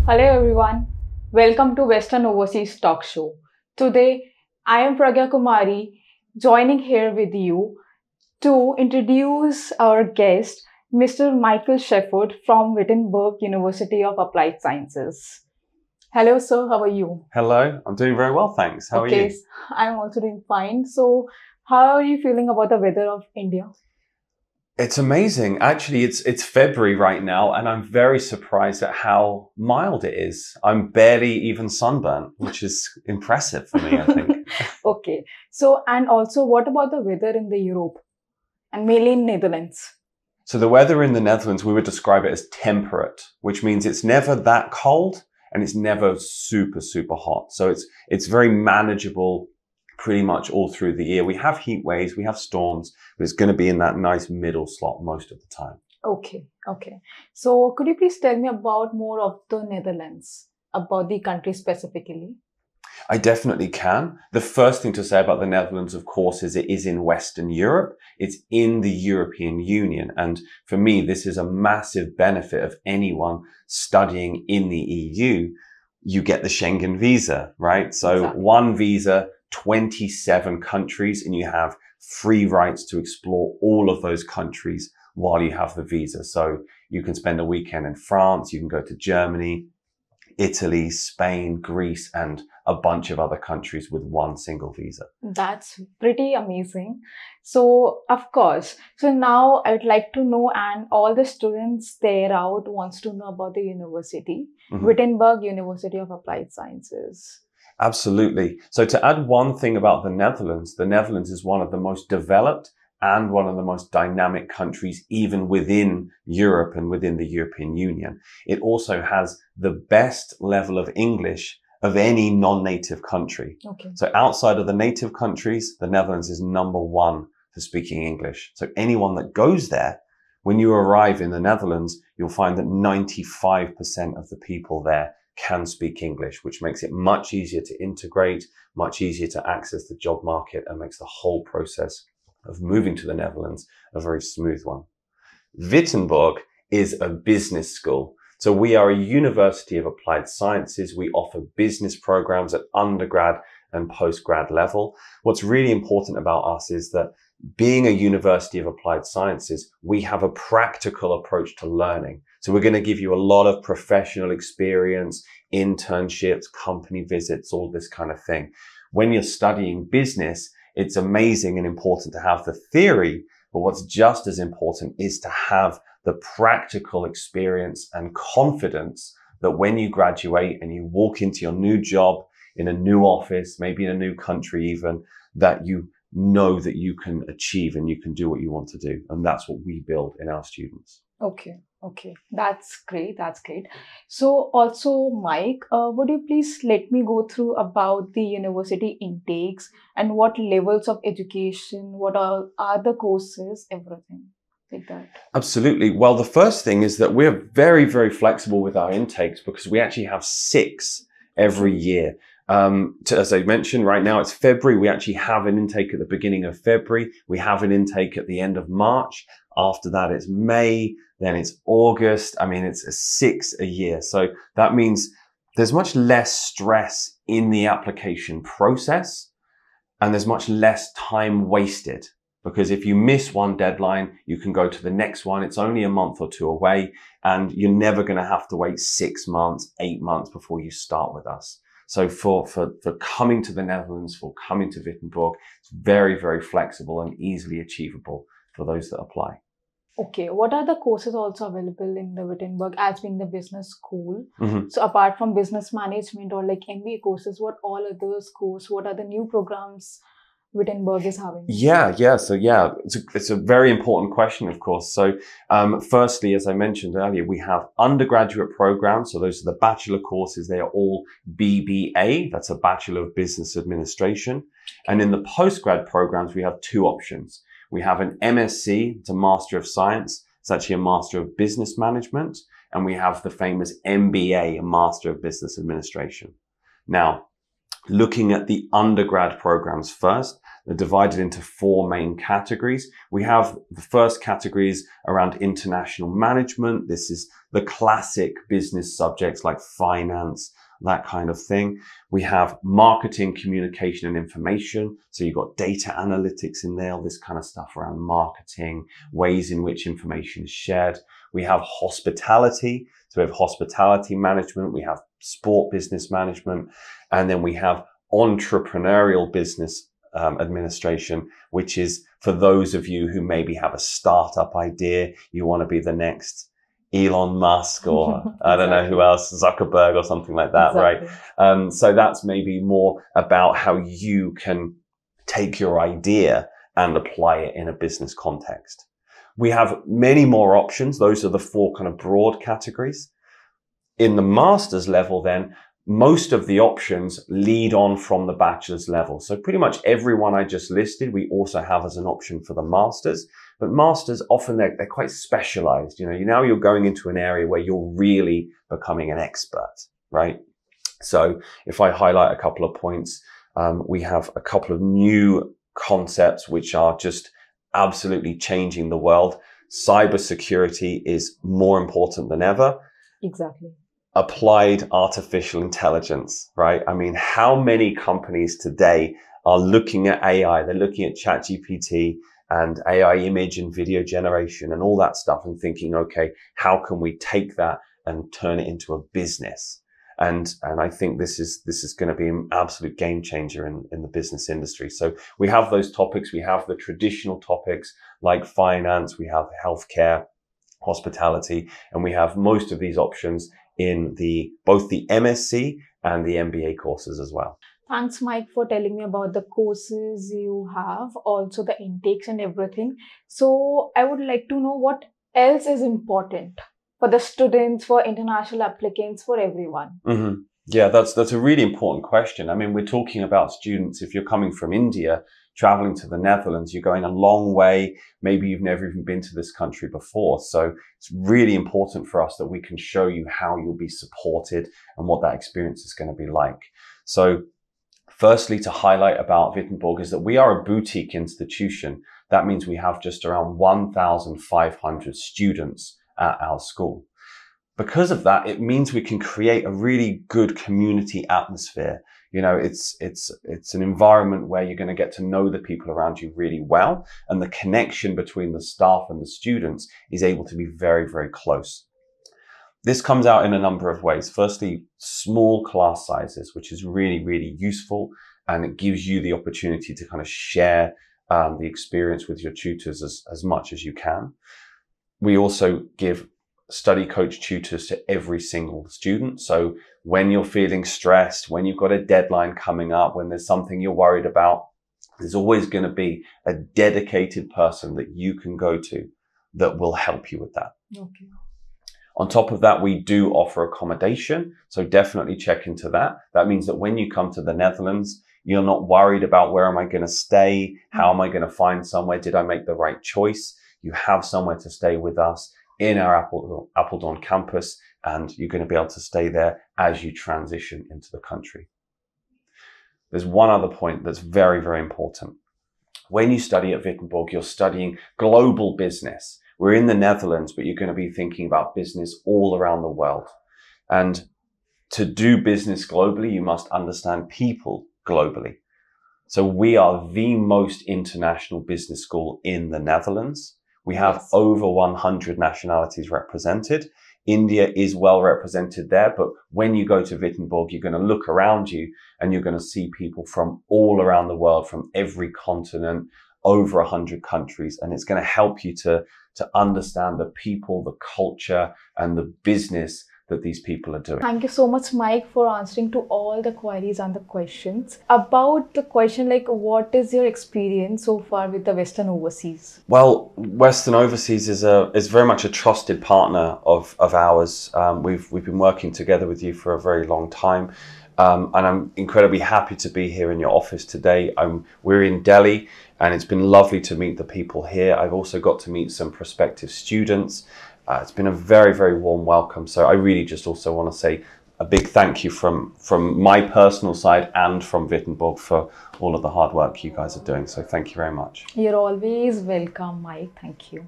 Hello everyone, welcome to Western Overseas Talk Show. Today I am Pragya Kumari joining here with you to introduce our guest, Mr. Michael Shefford from Wittenborg University of Applied Sciences. Hello sir, how are you? Hello, I'm doing very well, thanks. How are you? I'm also doing fine. So how are you feeling about the weather of India? It's amazing. Actually, it's February right now, and I'm very surprised at how mild it is. I'm barely even sunburnt, which is impressive for me, I think. Okay. So, and also, what about the weather in the Europe and mainly in Netherlands? So the weather in the Netherlands, we would describe it as temperate, which means it's never that cold and it's never super, super hot. So it's very manageable pretty much all through the year. We have heat waves, we have storms, but it's going to be in that nice middle slot most of the time. Okay. So could you please tell me about more of the Netherlands, about the country specifically? I definitely can. The first thing to say about the Netherlands, of course, is it is in Western Europe. It's in the European Union. And for me, this is a massive benefit of anyone studying in the EU. You get the Schengen visa, right? So Exactly. One visa, 27 countries, and you have free rights to explore all of those countries while you have the visa. So you can spend a weekend in France, you can go to Germany, Italy, Spain, Greece, and a bunch of other countries with one single visa. That's pretty amazing. So, of course, so now I would like to know, and all the students there out wants to know about the university, Wittenberg University of Applied Sciences. Absolutely. So to add one thing about the Netherlands is one of the most developed and one of the most dynamic countries, even within Europe and within the European Union. It also has the best level of English of any non-native country. Okay. So outside of the native countries, the Netherlands is number one for speaking English. So anyone that goes there, when you arrive in the Netherlands, you'll find that 95% of the people there can speak English, which makes it much easier to integrate, much easier to access the job market, and makes the whole process of moving to the Netherlands a very smooth one. Wittenborg is a business school. So we are a university of applied sciences. We offer business programs at undergrad and postgrad level. What's really important about us is that being a university of applied sciences, we have a practical approach to learning. So we're going to give you a lot of professional experience, internships, company visits, all this kind of thing. When you're studying business, it's amazing and important to have the theory, but what's just as important is to have the practical experience and confidence that when you graduate and you walk into your new job in a new office, maybe in a new country even, that you know that you can achieve and you can do what you want to do. And that's what we build in our students. Okay. That's great. So also, Mike, would you please let me go through about the university intakes and what levels of education, what are the courses, everything like that? Absolutely. Well, the first thing is that we're very, very flexible with our intakes because we actually have 6 every year. As I mentioned, right now it's February. We actually have an intake at the beginning of February. We have an intake at the end of March. After that, it's May. Then it's August. I mean, it's 6 a year. So that means there's much less stress in the application process and there's much less time wasted. Because if you miss one deadline, you can go to the next one. It's only a month or 2 away and you're never going to have to wait 6 months, 8 months before you start with us. So for coming to the Netherlands, for coming to Wittenborg, it's very, very flexible and easily achievable for those that apply. Okay, what are the courses also available in the Wittenberg as being the business school? So apart from business management or like MBA courses, what all other schools, what are the new programs Wittenberg is having? It's a very important question, of course. So firstly, as I mentioned earlier, we have undergraduate programs. So those are the bachelor courses. They are all BBA. That's a Bachelor of Business Administration. And in the postgrad programs, we have 2 options. We have an MSc, it's a Master of Science. It's actually a Master of Business Management. And we have the famous MBA, a Master of Business Administration. Now, looking at the undergrad programs first, They're divided into 4 main categories. We have the first categories around international management. This is the classic business subjects like finance, that kind of thing. We have marketing, communication, and information. So you've got data analytics in there, all this kind of stuff around marketing, ways in which information is shared. We have hospitality. So we have hospitality management. We have sport business management. And then we have entrepreneurial business administration, which is for those of you who maybe have a startup idea. You want to be the next Elon Musk or I don't know who else, Zuckerberg or something like that, right? So that's maybe more about how you can take your idea and apply it in a business context. We have many more options. Those are the 4 kind of broad categories. In the master's level then, most of the options lead on from the bachelor's level. So pretty much everyone I just listed, we also have as an option for the master's. But masters, often they're quite specialized. You know, now you're going into an area where you're really becoming an expert, right? So if I highlight a couple of points, we have a couple of new concepts which are just absolutely changing the world. Cybersecurity is more important than ever. Exactly. Applied artificial intelligence, right? I mean, how many companies today are looking at AI? They're looking at ChatGPT and AI image and video generation and all that stuff and thinking, okay, how can we take that and turn it into a business? And I think this is going to be an absolute game changer in the business industry. So we have those topics. We have the traditional topics like finance. We have healthcare, hospitality, and we have most of these options in both the MSc and the MBA courses as well. Thanks, Mike, for telling me about the courses you have, also the intakes and everything. So I would like to know what else is important for the students, for international applicants, for everyone. Mm-hmm. Yeah, that's a really important question. I mean, we're talking about students. If you're coming from India, traveling to the Netherlands, you're going a long way. Maybe you've never even been to this country before. So it's really important for us that we can show you how you'll be supported and what that experience is going to be like. So firstly, to highlight about Wittenborg is that we are a boutique institution. That means we have just around 1,500 students at our school. Because of that, it means we can create a really good community atmosphere. You know, it's an environment where you're going to get to know the people around you really well. And the connection between the staff and the students is able to be very, very close. This comes out in a number of ways. Firstly, small class sizes, which is really, really useful. And it gives you the opportunity to kind of share the experience with your tutors as much as you can. We also give study coach tutors to every single student. So when you're feeling stressed, when you've got a deadline coming up, when there's something you're worried about, there's always going to be a dedicated person that you can go to that will help you with that. Okay. On top of that, we do offer accommodation. So definitely check into that. That means that when you come to the Netherlands, you're not worried about where am I going to stay? How am I going to find somewhere? Did I make the right choice? You have somewhere to stay with us in our Apeldoorn campus, and you're going to be able to stay there as you transition into the country. There's one other point that's very, very important. When you study at Wittenborg, you're studying global business. We're in the Netherlands, but you're going to be thinking about business all around the world. And to do business globally, you must understand people globally. So we are the most international business school in the Netherlands. We have over 100 nationalities represented. India is well represented there, but when you go to Wittenborg, you're going to look around you and you're going to see people from all around the world, from every continent, over 100 countries. And it's going to help you to understand the people, the culture, and the business that these people are doing. Thank you so much, Mike, for answering to all the queries and the questions. About the question, like, what is your experience so far with the Western Overseas? Well, Western Overseas is very much a trusted partner of ours. We've been working together with you for a very long time. And I'm incredibly happy to be here in your office today. We're in Delhi, and it's been lovely to meet the people here. I've also got to meet some prospective students. It's been a very, very warm welcome. So I really just also want to say a big thank you from my personal side and from Wittenborg for all of the hard work you guys are doing. So thank you very much. You're always welcome, Mike. Thank you.